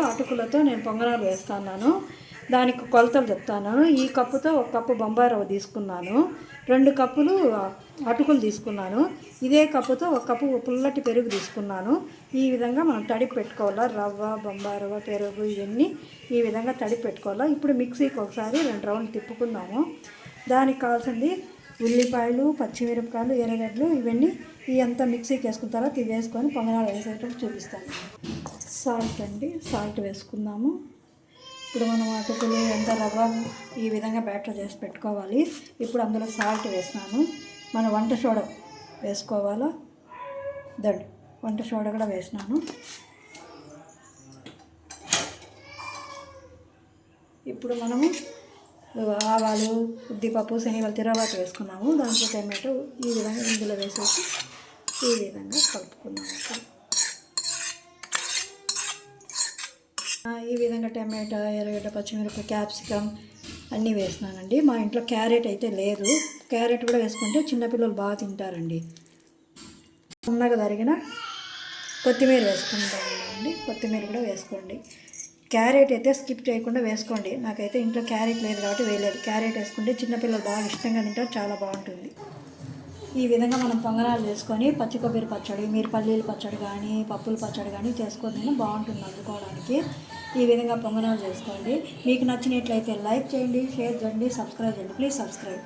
అటుకులతో నేను పొంగనాలు వేస్తున్నాను. దానికి కొలతలు చెప్తాను. ఈ కప్పుతో 1 కప్పు బొంబాయి రవ్వ తీసుకున్నాను, 2 కప్పులు అటుకులు తీసుకున్నాను. ఇదే కప్పుతో 1 కప్పు పుల్లటి పెరుగు తీసుకున్నాను. ఈ విధంగా మనం తడిపి పెట్టుకోవాలా. రవ్వ, బొంబాయి రవ్వ, పెరుగు ఇవన్నీ ఈ విధంగా తడిపి పెట్టుకోవాలా. ఇప్పుడు మిక్సీకి ఒకసారి 2 రౌండ్లు తిప్పుకుందాము. దానికి కావాల్సింది ఉల్లిపాయలు, పచ్చిమిరపకాయలు, ఎర్రగడ్డలు ఇవన్నీ అంతా మిక్సీకి వేసుకున్న తర్వాత ఇవి వేసుకొని పొంగనాలు వేసేటప్పుడు చూపిస్తాను. సాల్ట్ అండి, సాల్ట్ వేసుకుందాము. ఇప్పుడు మనం అటుకులు ఎంత రవ్వ ఈ విధంగా బ్యాటర్ చేసి పెట్టుకోవాలి. ఇప్పుడు అందులో సాల్ట్ వేసినాను. మనం వంట సోడా వేసుకోవాలా. వంట సోడా కూడా వేసినాను. ఇప్పుడు మనము ఆవాలు, ఉద్దిపప్పు, శనగలు, తిరగబాటు వేసుకున్నాము. దాంట్లో టమాటో ఈ విధంగా ఇందులో వేసేసి ఈ విధంగా కలుపుకున్నాము. ఈ విధంగా టమాటా, ఎర్రగడ్డ, పచ్చిమిరపకాయ, క్యాప్సికమ్ అన్నీ వేసినానండి. మా ఇంట్లో క్యారెట్ అయితే లేదు. క్యారెట్ కూడా వేసుకుంటే చిన్నపిల్లలు బాగా తింటారండి. సన్నగా తరిగిన కొత్తిమీర వేసుకుంటామండి. కొత్తిమీర కూడా వేసుకోండి. క్యారెట్ అయితే స్కిప్ చేయకుండా వేసుకోండి. నాకైతే ఇంట్లో క్యారెట్ లేదు కాబట్టి వేయలేదు. క్యారెట్ వేసుకుంటే చిన్నపిల్లలు బాగా ఇష్టంగా తింటారు, చాలా బాగుంటుంది. ఈ విధంగా మనం పొంగనాలు చేసుకొని పచ్చి కొబ్బరి పచ్చడి, మీరు పల్లీల పచ్చడి కానీ పప్పుల పచ్చడి కానీ చేసుకొని బాగుంటుంది అందుకోవడానికి. ఈ విధంగా పొంగనాలు చేసుకోండి. మీకు నచ్చినట్లయితే లైక్ చేయండి, షేర్ చేయండి, సబ్స్క్రైబ్ చేయండి. Please subscribe.